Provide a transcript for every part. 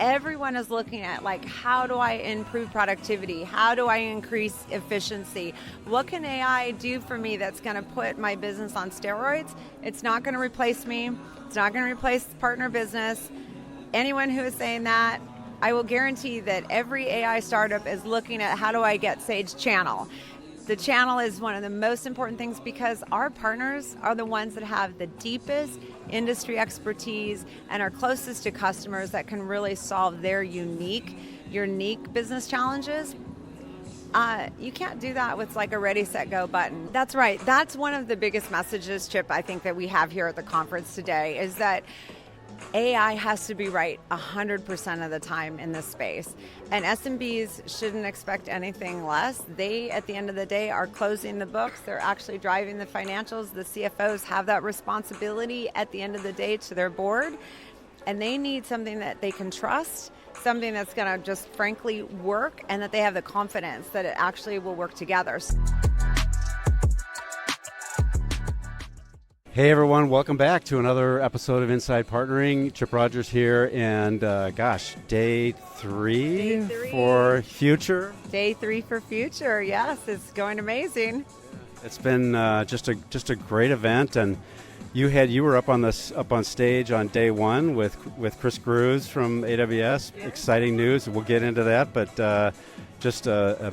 everyone is looking at, like, how do I improve productivity? How do I increase efficiency? What can AI do for me that's going to put my business on steroids? It's not going to replace me. It's not going to replace partner business. Anyone who is saying that, I will guarantee that every AI startup is looking at, how do I get Sage channel? The channel is one of the most important things because our partners are the ones that have the deepest industry expertise and are closest to customers that can really solve their unique business challenges. You can't do that with like a ready, set, go button. That's right. That's one of the biggest messages, Chip, I think that we have here at the conference today is that AI has to be right 100% of the time in this space. And SMBs shouldn't expect anything less. They, at the end of the day, are closing the books. They're actually driving the financials. The CFOs have that responsibility at the end of the day to their board. And they need something that they can trust, something that's going to just frankly work, and that they have the confidence that it actually will work together. Hey everyone, welcome back to another episode of Inside Partnering. Chip Rogers here, and day three for Future. Day 3 for Future, yes, it's going amazing. It's been just a great event, and you were up on stage on day 1 with Chris Grews from AWS. Yeah. Exciting news. We'll get into that, but just a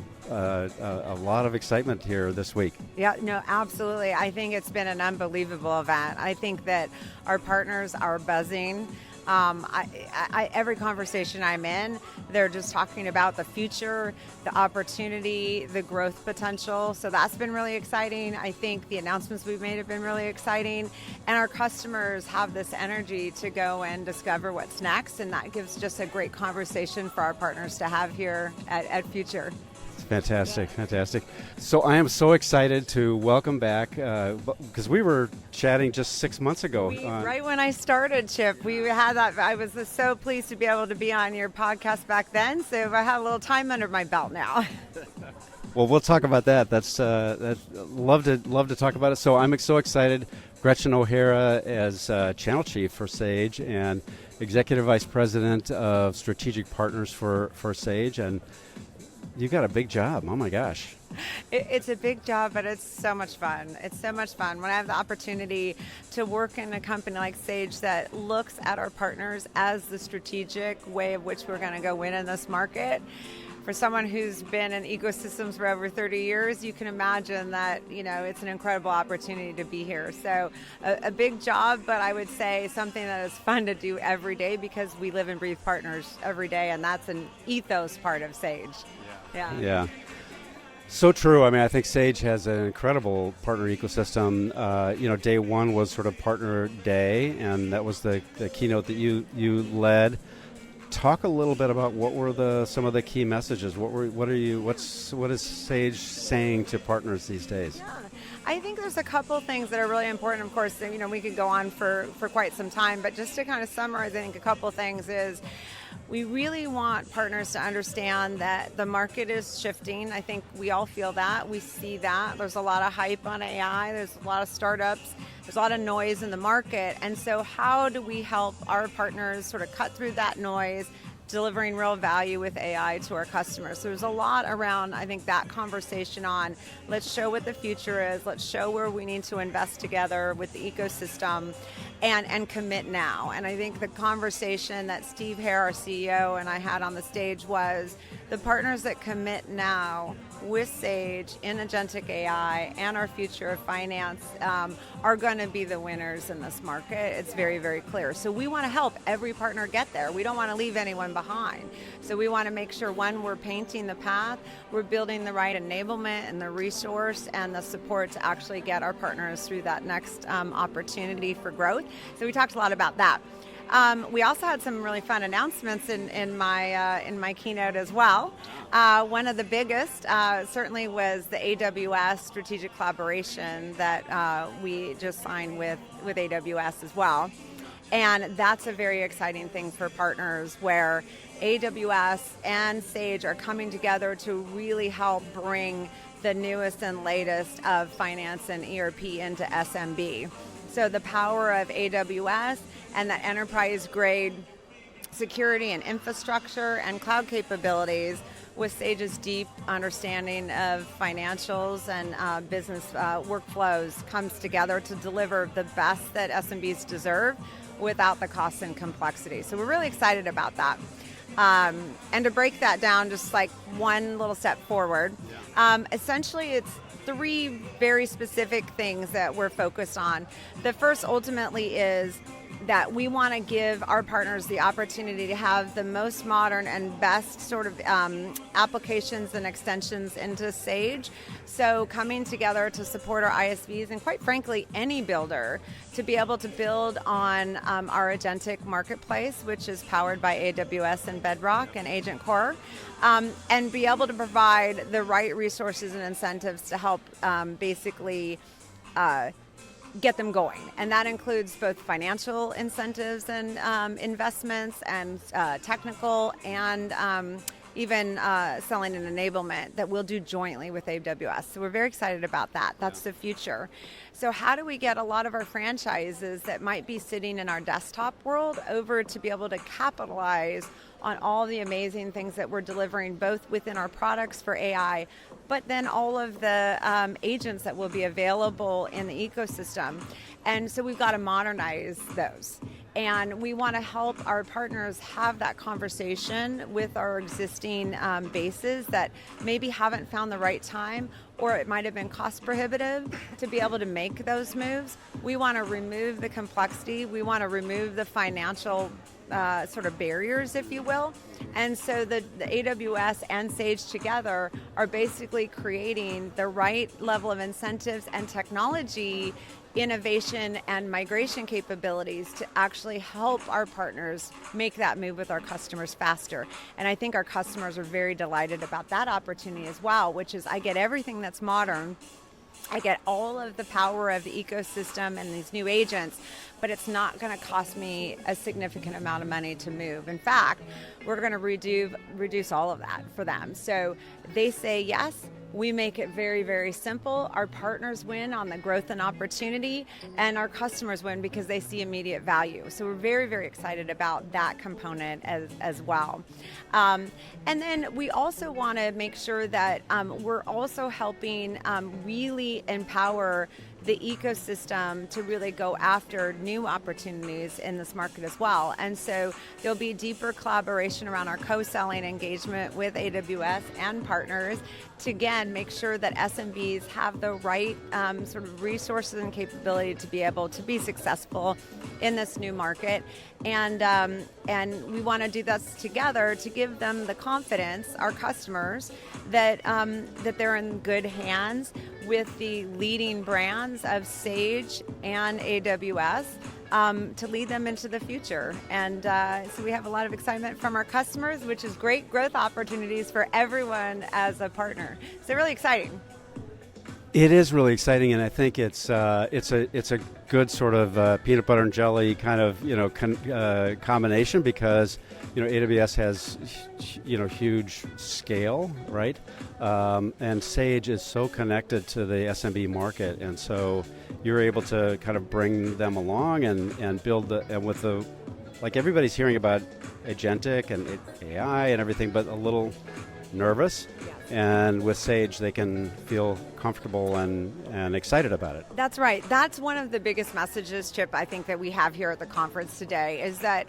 lot of excitement here this week. Yeah, no, absolutely. I think it's been an unbelievable event. I think that our partners are buzzing. Every conversation I'm in, they're just talking about the future, the opportunity, the growth potential. So that's been really exciting. I think the announcements we've made have been really exciting. And our customers have this energy to go and discover what's next. And that gives just a great conversation for our partners to have here at Future. Fantastic. So I am so excited to welcome back, because we were chatting just 6 months ago. Right when I started, Chip, we had that. I was so pleased to be able to be on your podcast back then. So I have a little time under my belt now. Well, we'll talk about that. That's love to talk about it. So I'm so excited. Gretchen O'Hara as Channel Chief for Sage and Executive Vice President of Strategic Partners for Sage, and you got a big job. Oh my gosh. It's a big job, but it's so much fun. It's so much fun when I have the opportunity to work in a company like Sage that looks at our partners as the strategic way of which we're going to go win in this market. For someone who's been in ecosystems for over 30 years, you can imagine that, it's an incredible opportunity to be here. So a big job, but I would say something that is fun to do every day because we live and breathe partners every day, and that's an ethos part of Sage. Yeah. So true. I mean, I think Sage has an incredible partner ecosystem. Day 1 was sort of partner day, and that was the keynote that you led. Talk a little bit about what were some of the key messages. What is Sage saying to partners these days? Yeah. I think there's a couple things that are really important. Of course, we could go on for quite some time, but just to kind of summarize, I think a couple things is we really want partners to understand that the market is shifting. I think we all feel that. We see that. There's a lot of hype on AI. There's a lot of startups. There's a lot of noise in the market. And so how do we help our partners sort of cut through that noise, delivering real value with AI to our customers? So there's a lot around, I think, that conversation on let's show what the future is, let's show where we need to invest together with the ecosystem and commit now. And I think the conversation that Steve Hare, our CEO, and I had on the stage was the partners that commit now with Sage in agentic AI and our future of finance are going to be the winners in this market. It's very, very clear. So we want to help every partner get there. We don't want to leave anyone behind. So we want to make sure, one, we're painting the path, we're building the right enablement and the resource and the support to actually get our partners through that next opportunity for growth. So we talked a lot about that. We also had some really fun announcements in my keynote as well. One of the biggest certainly was the AWS strategic collaboration that we just signed with AWS as well. And that's a very exciting thing for partners where AWS and Sage are coming together to really help bring the newest and latest of finance and ERP into SMB. So the power of AWS and the enterprise grade security and infrastructure and cloud capabilities with Sage's deep understanding of financials and business workflows comes together to deliver the best that SMBs deserve without the cost and complexity. So we're really excited about that. And to break that down just like one little step forward, essentially it's 3 very specific things that we're focused on. The first ultimately is that we want to give our partners the opportunity to have the most modern and best sort of applications and extensions into Sage. So coming together to support our ISVs and quite frankly any builder to be able to build on our agentic marketplace, which is powered by AWS and Bedrock and Agent Core, and be able to provide the right resources and incentives to help basically get them going. And that includes both financial incentives and investments and technical and even selling and enablement that we'll do jointly with AWS. So we're very excited about that. That's the future. So how do we get a lot of our franchises that might be sitting in our desktop world over to be able to capitalize on all the amazing things that we're delivering both within our products for AI, but then all of the agents that will be available in the ecosystem. And so we've got to modernize those. And we want to help our partners have that conversation with our existing bases that maybe haven't found the right time, or it might have been cost prohibitive to be able to make those moves. We want to remove the complexity. We want to remove the financial sort of barriers, if you will. And so the AWS and Sage together are basically creating the right level of incentives and technology innovation and migration capabilities to actually help our partners make that move with our customers faster. And I think our customers are very delighted about that opportunity as well, which is I get everything that's modern, I get all of the power of the ecosystem and these new agents, but it's not going to cost me a significant amount of money to move. In fact, we're going to reduce all of that for them. So they say yes. We make it very, very simple. Our partners win on the growth and opportunity, and our customers win because they see immediate value. So we're very, very excited about that component as well. And then we also want to make sure that we're also helping really empower the ecosystem to really go after new opportunities in this market as well. And so there'll be deeper collaboration around our co-selling engagement with AWS and partners to, again, make sure that SMBs have the right sort of resources and capability to be able to be successful in this new market. And we want to do this together to give them the confidence, our customers, that they're in good hands with the leading brands of Sage and AWS to lead them into the future. And so we have a lot of excitement from our customers, which is great growth opportunities for everyone as a partner. So really exciting. It is really exciting, and I think it's a good sort of peanut butter and jelly kind of combination because AWS has huge scale, right? And Sage is so connected to the SMB market, and so you're able to kind of bring them along and build like everybody's hearing about agentic and AI and everything, but a little nervous. And with Sage, they can feel comfortable and excited about it. That's right. That's one of the biggest messages, Chip, I think that we have here at the conference today is that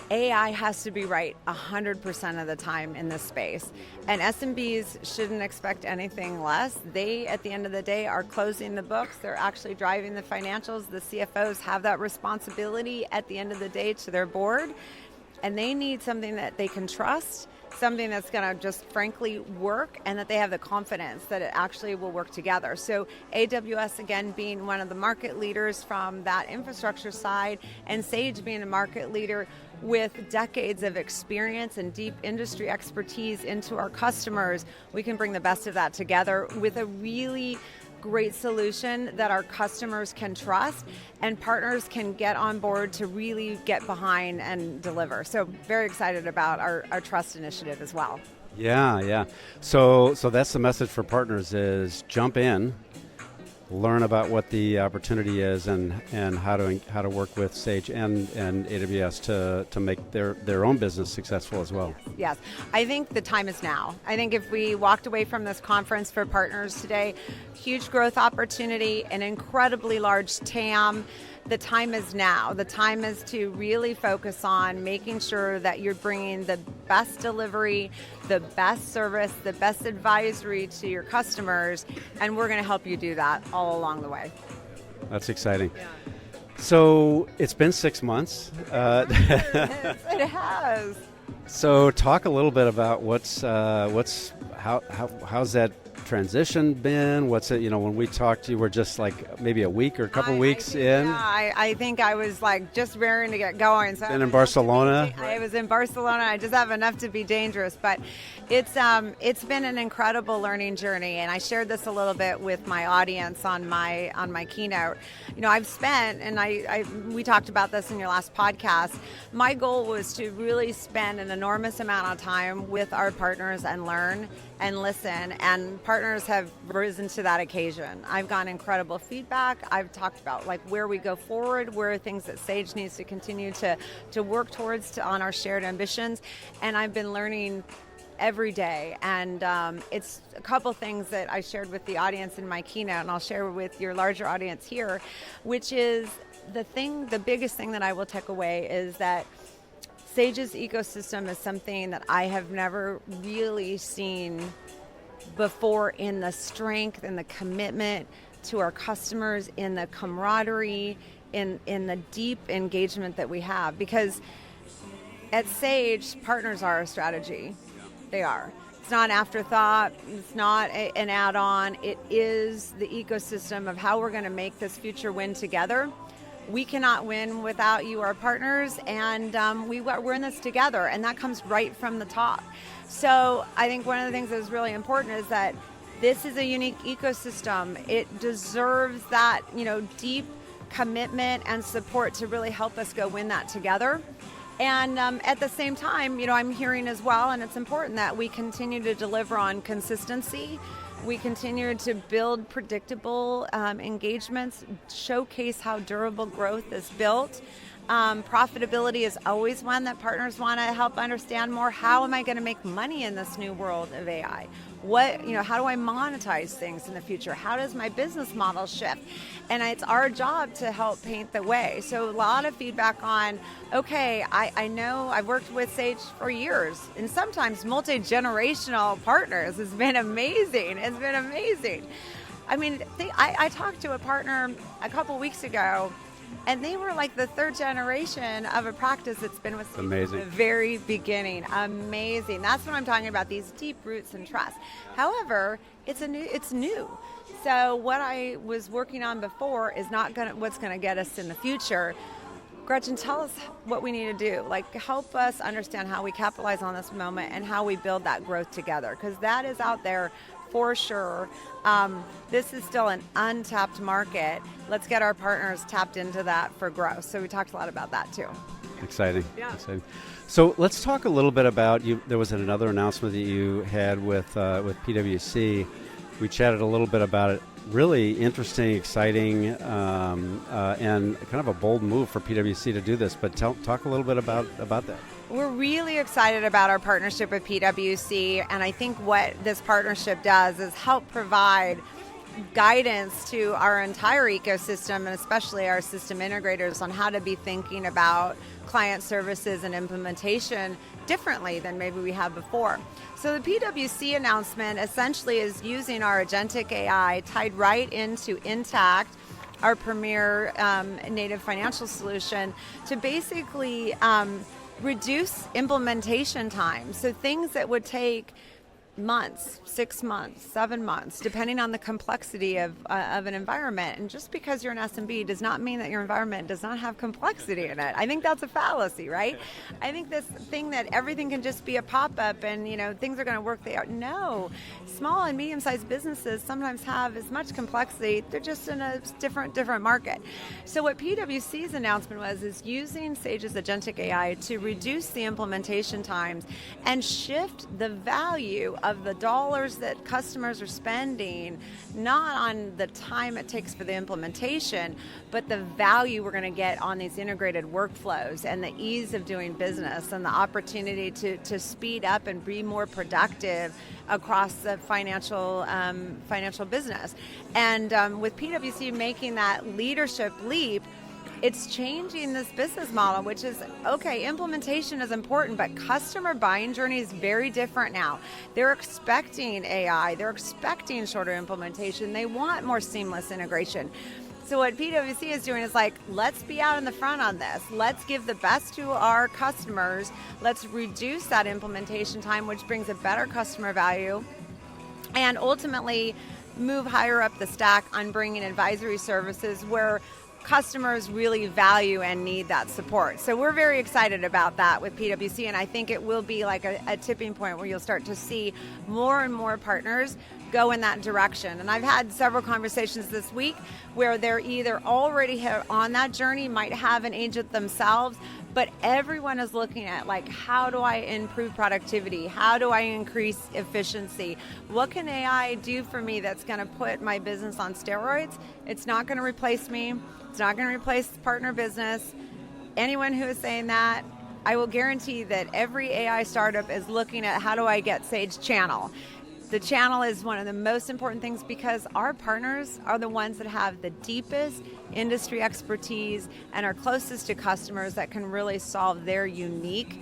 AI has to be right 100% of the time in this space. And SMBs shouldn't expect anything less. They, at the end of the day, are closing the books. They're actually driving the financials. The CFOs have that responsibility at the end of the day to their board. And they need something that they can trust, something that's going to just frankly work, and that they have the confidence that it actually will work together. So AWS, again, being one of the market leaders from that infrastructure side, and Sage being a market leader with decades of experience and deep industry expertise into our customers, we can bring the best of that together with a really great solution that our customers can trust and partners can get on board to really get behind and deliver. So very excited about our trust initiative as well. Yeah. So that's the message for partners is jump in, learn about what the opportunity is and how to work with Sage and AWS to make their own business successful as well. Yes, I think the time is now. I think if we walked away from this conference for partners today, huge growth opportunity, an incredibly large TAM. The time is now. The time is to really focus on making sure that you're bringing the best delivery, the best service, the best advisory to your customers, and we're going to help you do that all along the way. That's exciting. Yeah. So it's been 6 months. It has. So talk a little bit about how's that transition been? What's it, when we talked, you were just like maybe a week or a couple weeks in? Yeah, I think I was like just raring to get going. So and in Barcelona? I was in Barcelona. I just have enough to be dangerous, but it's been an incredible learning journey, and I shared this a little bit with my audience on my keynote. I've spent, and we talked about this in your last podcast, my goal was to really spend an enormous amount of time with our partners and learn and listen, and partners have risen to that occasion. I've gotten incredible feedback. I've talked about like where we go forward, where are things that Sage needs to continue to work towards on our shared ambitions, and I've been learning every day. And it's a couple things that I shared with the audience in my keynote, and I'll share with your larger audience here, which is the biggest thing that I will take away is that Sage's ecosystem is something that I have never really seen before in the strength and the commitment to our customers, in the camaraderie, in the deep engagement that we have. Because at Sage, partners are a strategy. They are. It's not an afterthought. It's not an add-on. It is the ecosystem of how we're going to make this future win together. We cannot win without you, our partners, and we're in this together, and that comes right from the top. So I think one of the things that is really important is that this is a unique ecosystem. It deserves that, deep commitment and support to really help us go win that together. And at the same time, I'm hearing as well, and it's important that we continue to deliver on consistency. We continue to build predictable engagements, showcase how durable growth is built. Profitability is always one that partners want to help understand more. How am I going to make money in this new world of AI? How do I monetize things in the future? How does my business model shift? And it's our job to help paint the way. So a lot of feedback on, okay, I know I've worked with Sage for years, and sometimes multi-generational partners. It's been amazing. It's been amazing. I mean, I talked to a partner a couple weeks ago, and they were like the third generation of a practice that's been with Sage from the very beginning. Amazing. That's what I'm talking about, these deep roots and trust. However, it's new. So what I was working on before is not what's going to get us in the future. Gretchen, tell us what we need to do. Help us understand how we capitalize on this moment and how we build that growth together, because that is out there for sure. This is still an untapped market. Let's get our partners tapped into that for growth. So we talked a lot about that too. Exciting. Yeah. Exciting. So let's talk a little bit about you. There was another announcement that you had with PwC. We chatted a little bit about it. Really interesting, exciting, and kind of a bold move for PwC to do this. But talk a little bit about that. We're really excited about our partnership with PwC, and I think what this partnership does is help provide guidance to our entire ecosystem, and especially our system integrators, on how to be thinking about client services and implementation differently than maybe we have before. So the PwC announcement essentially is using our agentic AI tied right into Intact, our premier native financial solution, to basically reduce implementation time. So things that would take months, 6 months, 7 months, depending on the complexity of an environment. And just because you're an SMB does not mean that your environment does not have complexity in it. I think that's a fallacy, right? I think this thing that everything can just be a pop-up and things are going to work. They are. No. Small and medium-sized businesses sometimes have as much complexity. They're just in a different market. So what PwC's announcement is using Sage's agentic AI to reduce the implementation times and shift the value of the dollars that customers are spending, not on the time it takes for the implementation, but the value we're going to get on these integrated workflows and the ease of doing business and the opportunity to speed up and be more productive across the financial business. And with PwC making that leadership leap, it's changing this business model, which is, okay, implementation is important, but customer buying journey is very different now. They're expecting AI, they're expecting shorter implementation, they want more seamless integration. So what PwC is doing is like, let's be out in the front on this. Let's give the best to our customers. Let's reduce that implementation time, which brings a better customer value, and ultimately move higher up the stack on bringing advisory services where customers really value and need that support. So we're very excited about that with PwC, and I think it will be like a tipping point where you'll start to see more and more partners go in that direction. And I've had several conversations this week where they're either already on that journey, might have an agent themselves, but everyone is looking at like, how do I improve productivity? How do I increase efficiency? What can AI do for me that's going to put my business on steroids? It's not going to replace me. It's not going to replace partner business. Anyone who is saying that, I will guarantee that every AI startup is looking at how do I get Sage Channel. The channel is one of the most important things because our partners are the ones that have the deepest industry expertise and are closest to customers that can really solve their unique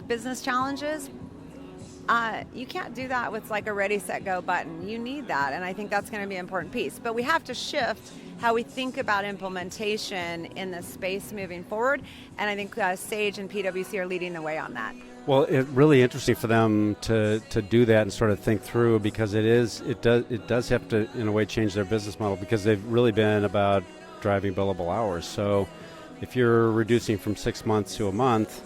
business challenges. You can't do that with like a ready, set, go button. You need that, and I think that's going to be an important piece. But we have to shift how we think about implementation in this space moving forward, and I think Sage and PwC are leading the way on that. Well, it's really interesting for them to do that and sort of think through, because it does have to in a way change their business model, because they've really been about driving billable hours. So if you're reducing from 6 months to a month,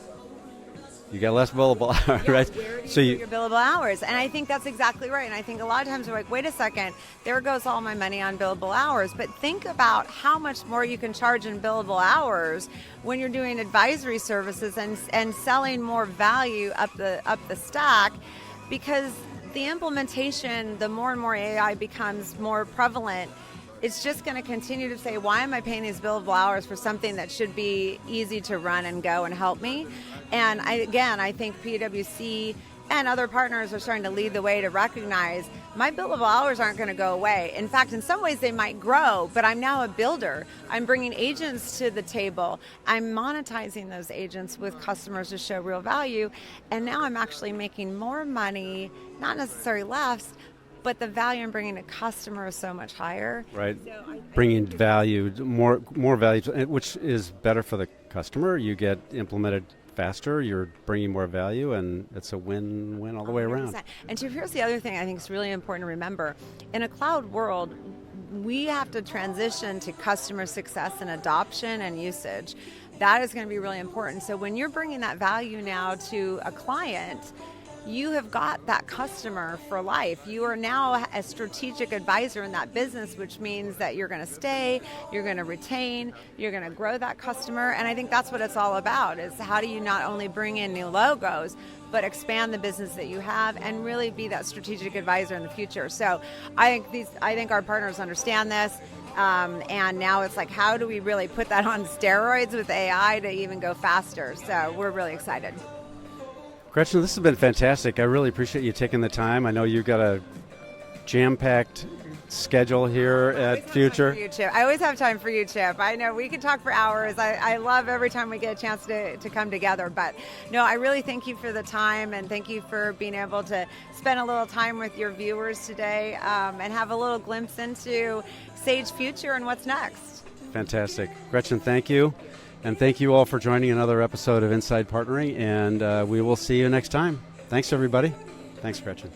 you get less billable hours, yeah, right? Where do you put your billable hours? And I think that's exactly right. And I think a lot of times we're like, wait a second, there goes all my money on billable hours. But think about how much more you can charge in billable hours when you're doing advisory services and selling more value up the stack, because the implementation, the more and more AI becomes more prevalent, it's just going to continue to say, why am I paying these billable hours for something that should be easy to run and go and help me? And I think PwC and other partners are starting to lead the way to recognize my billable hours aren't going to go away. In fact, in some ways they might grow, but I'm now a builder. I'm bringing agents to the table. I'm monetizing those agents with customers to show real value. And now I'm actually making more money, not necessarily less, but the value I'm bringing to customer is so much higher. Right. So bringing value, more value, which is better for the customer. You get implemented faster, you're bringing more value, and it's a win-win all the way around. And here's the other thing I think is really important to remember. In a cloud world, we have to transition to customer success and adoption and usage. That is going to be really important. So when you're bringing that value now to a client, you have got that customer for life. You are now a strategic advisor in that business, which means that you're going to stay, you're going to retain, you're going to grow that customer. And I think that's what it's all about, is how do you not only bring in new logos, but expand the business that you have and really be that strategic advisor in the future. So I think our partners understand this. And now it's like, how do we really put that on steroids with AI to even go faster? So we're really excited. Gretchen, this has been fantastic. I really appreciate you taking the time. I know you've got a jam-packed schedule here at Future. I always have time for you, Chip. I know we can talk for hours. I love every time we get a chance to come together. But no, I really thank you for the time, and thank you for being able to spend a little time with your viewers today and have a little glimpse into Sage Future and what's next. Fantastic. Gretchen, thank you. And thank you all for joining another episode of Inside Partnering, and we will see you next time. Thanks, everybody. Thanks, Gretchen.